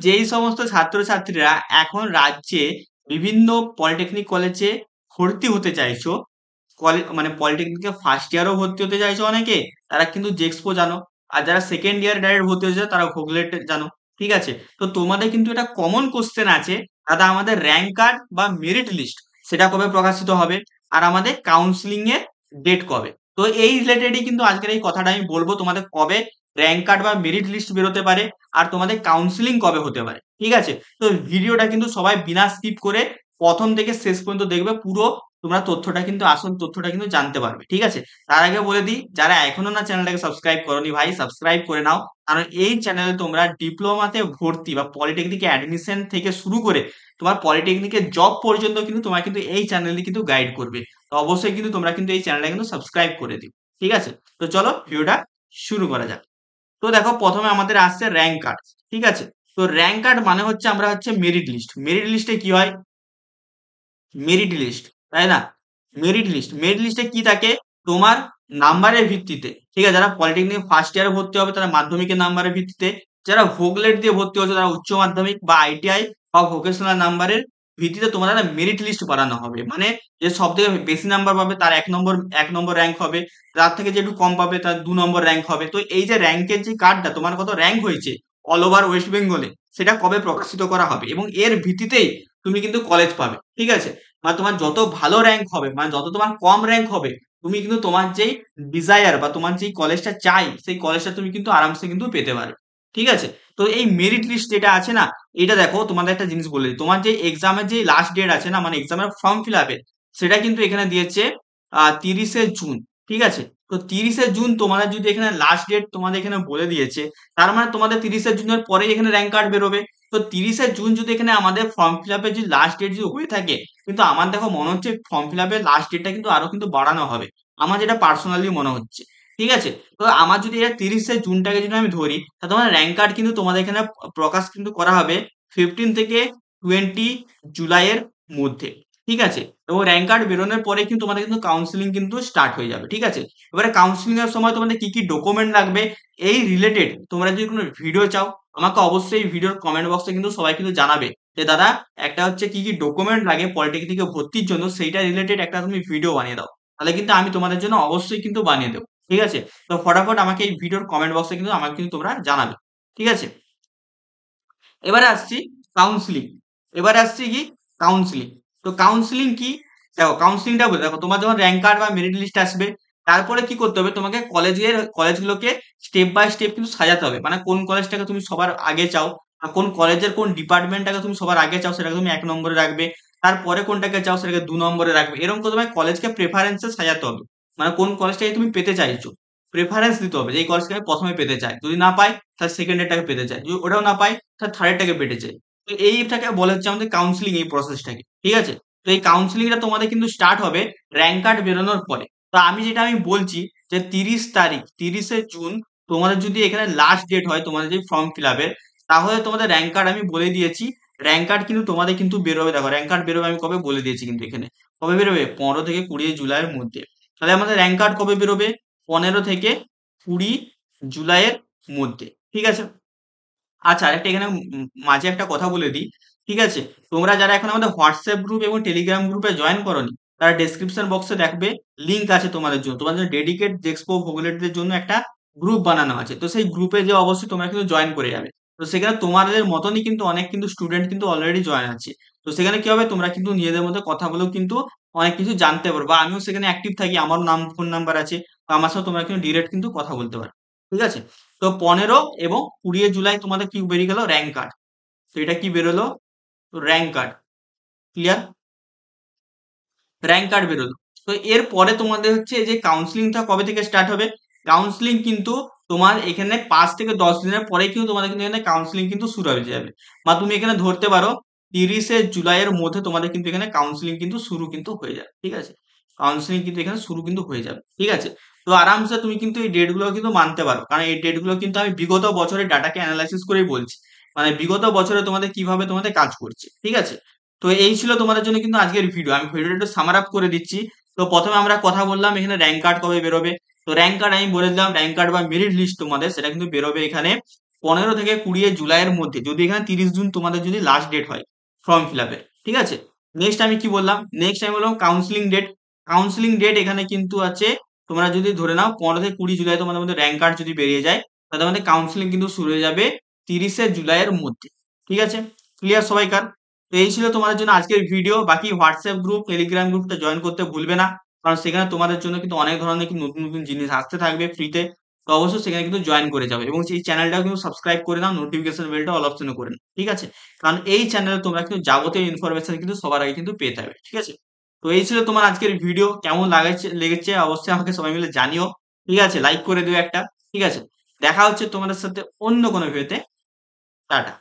যেই সমস্ত ছাত্রছাত্রীরা এখন রাজ্যে বিভিন্ন পলিটেকনিক কলেজে ভর্তি হতে চাইছো, মানে পলিটেকনিকে ফার্স্ট ইয়ারও ভর্তি হতে চাইছো অনেকে, তারা কিন্তু জেক্সপো জানো। আর যারা সেকেন্ড ইয়ার ডাইরেক্ট ভর্তি হতে চায় তারা ভোগলেট জানো। ঠিক আছে, তো তোমাদের কিন্তু এটা কমন কোশ্চেন আছে দাদা, আমাদের র্যাঙ্ক কার্ড বা মেরিট লিস্ট সেটা কবে প্রকাশিত হবে, আর আমাদের কাউন্সিলিং এর ডেট কবে। তো এই রিলেটেডই কিন্তু আজকের এই কথাটা আমি বলবো, তোমাদের কবে র্যাঙ্ক কার্ড বা মেরিট লিস্ট বেরোতে পারে, আর তোমাদের কাউন্সিলিং কবে হতে পারে। ঠিক আছে, তো ভিডিওটা কিন্তু সবাই বিনা স্কিপ করে প্রথম থেকে শেষ পর্যন্ত দেখবে, পুরো তোমরা তথ্যটা কিন্তু আসল তথ্যটা কিন্তু জানতে পারবে। ঠিক আছে, তার আগে বলে দিই, যারা এখনো না চ্যানেলটাকে সাবস্ক্রাইব করোনি ভাই সাবস্ক্রাইব করে নাও, কারণ এই চ্যানেলে তোমরা ডিপ্লোমাতে ভর্তি বা পলিটেকনিকে অ্যাডমিশন থেকে শুরু করে তোমার পলিটেকনিকের জব পর্যন্ত কিন্তু তোমার কিন্তু এই চ্যানেলটি কিন্তু গাইড করবে। তো অবশ্যই কিন্তু তোমরা কিন্তু এই চ্যানেলটা কিন্তু সাবস্ক্রাইব করে দিও। ঠিক আছে, তো চলো ভিডিওটা শুরু করা যাক। তো দেখো, প্রথমে আমাদের আসছে র্যাঙ্ক কার্ড। ঠিক আছে, তো র্যাঙ্ক কার্ড মানে হচ্ছে আমরা হচ্ছে মেরিট লিস্ট। মেরিট লিস্টে কি হয়, মেরিট লিস্ট, তাই না? মেরিট লিস্টে কি থাকে, তোমার নাম্বারের ভিত্তিতে। ঠিক আছে, যারা পলিটেকনিক ফার্স্ট ইয়ারে ভর্তি হবে তারা মাধ্যমিকের নাম্বারের ভিত্তিতে, যারা ভোগলেট দিয়ে ভর্তি হচ্ছে তারা উচ্চ মাধ্যমিক বা আইটিআই বা ভোকেশনাল নাম্বারের ভিত্তিতে তোমার একটা মেরিট লিস্ট বানানো হবে। মানে যে সব থেকে বেশি নাম্বার পাবে তার এক নম্বর র্যাঙ্ক হবে, তার থেকে যে একটু কম পাবে তার 2 নম্বর র্যাঙ্ক হবে। তো এই যে র্যাঙ্কের যে কার্ডটা, তোমার কত র্যাঙ্ক হয়েছে অল ওভার ওয়েস্ট বেঙ্গলে, সেটা কবে প্রকাশিত করা হবে, এবং এর ভিত্তিতেই তুমি কিন্তু কলেজ পাবে। ঠিক আছে, মানে তোমার যত ভালো র্যাঙ্ক হবে, মানে যত তোমার কম র্যাঙ্ক হবে, তুমি কিন্তু তোমার যেই ডিজায়ার বা তোমার যেই কলেজটা চাই সেই কলেজটা তুমি কিন্তু আরামসে কিন্তু পেতে পারো। ঠিক আছে, তো এই মেরিট লিস্ট যেটা আছে না, এটা দেখো তোমাদের একটা জিনিস বলে দিই, তোমার যে এক্সামের যে লাস্ট ডেট আছে না, মানে এক্সামের ফর্ম ফিল আপের, সেটা কিন্তু এখানে দিয়েছে 30শে জুন। ঠিক আছে, তো 30শে জুন তোমাদের যদি এখানে লাস্ট ডেট তোমাদের এখানে বলে দিয়েছে, তার মানে তোমাদের 30শে জুনের পরে এখানে র্যাঙ্ক কার্ড বেরোবে। তো 30শে জুন যদি এখানে আমাদের ফর্ম ফিল আপের যদি লাস্ট ডেট যদি হয়ে থাকে, কিন্তু আমার দেখো মনে হচ্ছে ফর্ম ফিল আপের লাস্ট ডেটটা কিন্তু আরো কিন্তু বাড়ানো হবে, আমার যেটা পার্সোনালি মনে হচ্ছে। ঠিক আছে, তো আমার যদি এটা 30শে জুনটাকে যদি আমি ধরি, তাহলে তোমার র্যাঙ্ক কার্ড কিন্তু তোমাদের এখানে প্রকাশ কিন্তু করা হবে 15 থেকে 20 জুলাইয়ের মধ্যে। ঠিক আছে, এবং র্যাঙ্ক কার্ড বেরোনোর পরে কিন্তু তোমাদের কিন্তু কাউন্সিলিং কিন্তু স্টার্ট হয়ে যাবে। ঠিক আছে, এবারে কাউন্সিলিং এর সময় তোমাদের কি কি ডকুমেন্ট লাগবে এই রিলেটেড তোমরা যদি কোনো ভিডিও চাও, আমাকে অবশ্যই ভিডিওর কমেন্ট বক্সে কিন্তু সবাই কিন্তু জানাবে যে দাদা একটা হচ্ছে কি কি ডকুমেন্ট লাগে পলিটেকনিকে ভর্তির জন্য, সেইটা রিলেটেড একটা তুমি ভিডিও বানিয়ে দাও, তাহলে কিন্তু আমি তোমাদের জন্য অবশ্যই কিন্তু বানিয়ে দেবো। ঠিক আছে, তো ফটাফট আমাকে এই ভিডিওর কমেন্ট বক্সে কিন্তু আমাকে কিন্তু তোমরা জানাবে। ঠিক আছে, এবারে আসছি কাউন্সিলিং। এবারে আসছি কি কাউন্সিলিং। তো কাউন্সিলিং কি, দেখো কাউন্সিলিংটা বলে, দেখো তোমার যখন র্যাঙ্ক কার্ড বা মেরিট লিস্ট আসবে, তারপরে কি করতে হবে, তোমাকে কলেজগুলোকে স্টেপ বাই স্টেপ কিন্তু সাজাতে হবে। মানে কোন কলেজটাকে তুমি সবার আগে চাও, আর কোন কলেজের কোন ডিপার্টমেন্টটাকে তুমি সবার আগে চাও সেটাকে তুমি 1 নম্বরে রাখবে, তারপরে কোনটাকে চাও সেটাকে 2 নম্বরে রাখবে। এরকম করে তোমার কলেজকে প্রেফারেন্সে সাজাতে হবে, মানে কোন কলেজটাকে তুমি পেতে চাইছো প্রেফারেন্স দিতে হবে, যে এই কলেজটাকে আমি প্রথমে পেতে চাই, যদি না পাই তাহলে সেকেন্ড এরটাকে পেতে চাই, যদি ওটাও না পাই তাহলে থার্ড এরটাকে পেতে চাই। তো এইটাকে বলা হচ্ছে আমাদের কাউন্সিলিং, এই প্রসেসটাকে। ঠিক আছে, তো এই কাউন্সিলিংটা তোমাদের কিন্তু স্টার্ট হবে র্যাঙ্ক কার্ড বেরোনোর পরে। তো আমি বলছি যে 30 জুন তোমাদের যদি এখানে লাস্ট ডেট হয় তোমাদের যে ফর্ম ফিল আপের, তাহলে তোমাদের র্যাঙ্ক কার্ড আমি বলে দিয়েছি। র্যাঙ্ক কার্ড কিন্তু তোমাদের কিন্তু বেরোবে, দেখো র্যাঙ্ক কার্ড বেরোবে আমি কবে বলে দিয়েছি কিন্তু এখানে, কবে বেরোবে 15 থেকে 20 জুলাইয়ের মধ্যে। তাহলে আমাদের র্যাঙ্ক কার্ড কবে বেরোবে, 15 থেকে 20 জুলাইয়ের মধ্যে। ঠিক আছে, আচ্ছা আরেকটা এখানে মাঝে একটা কথা বলে দিই। ঠিক আছে, তোমরা যারা এখন আমাদের হোয়াটসঅ্যাপ গ্রুপ এবং টেলিগ্রাম গ্রুপে জয়েন করোনি, তারা ডেসক্রিপশন বক্সে দেখবে লিংক আছে তোমাদের জন্য, তোমাদের ডেডিকেট জেক্সপো ভোগলেটদের জন্য একটা গ্রুপ বানানো আছে। তো সেই গ্রুপে যে অবশ্যই তোমরা কিন্তু জয়েন করে যাবে। তো সেখানে তোমাদের মতনই কিন্তু অনেক কিন্তু স্টুডেন্ট কিন্তু অলরেডি জয়েন আছে। তো সেখানে কি হবে, তোমরা কিন্তু নিজেদের মধ্যে কথা বলেও কিন্তু অনেক কিছু জানতে পারবে, বা আমিও সেখানে অ্যাক্টিভ থাকি, আমারও নাম ফোন নাম্বার আছে, তো আমার সাথে তোমরা কিন্তু ডিরেক্ট কিন্তু কথা বলতে পারো। ঠিক আছে, তো 15 এবং 20 জুলাই তোমাদের কি বেরিয়ে গেল, র্যাঙ্ক কার্ড। তো এটা কি বেরোলো, rank card. Clear, rank card বেরোলো। তো এর পরে তোমাদের হচ্ছে এই যে কাউন্সিলিংটা কবে থেকে স্টার্ট হবে, কাউন্সিলিং কিন্তু তোমার এখানে 5 থেকে 10 দিনের পরে কিন্তু তোমাদের কিন্তু এখানে কাউন্সিলিং কিন্তু শুরু হয়ে যাবে। বা তুমি এখানে ধরতে পারো 30 জুলাইয়ের মধ্যে তোমাদের কিন্তু এখানে কাউন্সিলিং কিন্তু শুরু কিন্তু হয়ে যাবে। ঠিক আছে, কাউন্সিলিং কিন্তু এখানে শুরু কিন্তু হয়ে যাবে। ঠিক আছে, তো আরামসে তুমি কিন্তু এই ডেট গুলো কিন্তু মানতে পারো, কারণ এই ডেট গুলো কিন্তু আমি বিগত বছরের ডাটাকে অ্যানালাইসিস করেই বলছি, মানে বিগত বছরে তোমাদের কিভাবে তোমাদের কাজ করছে। ঠিক আছে, তো এই ছিল তোমাদের জন্য কিন্তু আজকের ভিডিও, আমি ভিডিওটা একটু সামার আপ করে দিচ্ছি। তো প্রথমে আমরা কথা বললাম এখানে র্যাঙ্ক কার্ড কবে বেরোবে। তো র্যাঙ্ক কার্ড আমি বলে দিলাম, র্যাঙ্ক কার্ড বা মেরিট লিস্ট তোমাদের সেটা কিন্তু বেরোবে এখানে 15 থেকে 20 জুলাইয়ের মধ্যে, যদি এখানে 30 জুন তোমাদের যদি লাস্ট ডেট হয় ফর্ম ফিল আপের, ঠিক আছে। নেক্সট আমি কি বললাম, নেক্সট আমি বললাম কাউন্সিলিং ডেট। কাউন্সিলিং ডেট এখানে কিন্তু আছে, তোমরা যদি ধরে নাও 15 থেকে 20 জুলাই তোমাদের মধ্যে র্যাঙ্ক কার্ড যদি বেরিয়ে যায়, তাহলে আমাদের কাউন্সিলিং কিন্তু শুরু হয়ে যাবে 30 জুলাইয়ের মধ্যে, ঠিক আছে। ক্লিয়ার সবাইকার? তো এই ছিল তোমাদের জন্য আজকের ভিডিও। বাকি হোয়াটসঅ্যাপ গ্রুপ, টেলিগ্রাম গ্রুপটা জয়েন করতে ভুলবে না, কারণ সেখানে তোমাদের জন্য কিন্তু অনেক ধরনের কিন্তু নতুন নতুন জিনিস আসতে থাকবে ফ্রিতে। তো অবশ্যই সেখানে কিন্তু জয়েন করে যাবে, এবং সেই চ্যানেলটাও কিন্তু সাবস্ক্রাইব করে নাও, নোটিফিকেশন বেলটা অল অপশনে করে নাও, ঠিক আছে। কারণ এই চ্যানেলে তোমরা কিন্তু যাবতীয় ইনফরমেশন কিন্তু সবার আগে কিন্তু পেয়ে যাবে, ঠিক আছে। তো এই ছিল তোমার আজকের ভিডিও, কেমন লেগেছে অবশ্যই আমাকে সবাই মিলে জানিও, ঠিক আছে। লাইক করে দিও একটা, ঠিক আছে। দেখা হচ্ছে তোমাদের সাথে অন্য কোনো ভিডিওতে। টাটা।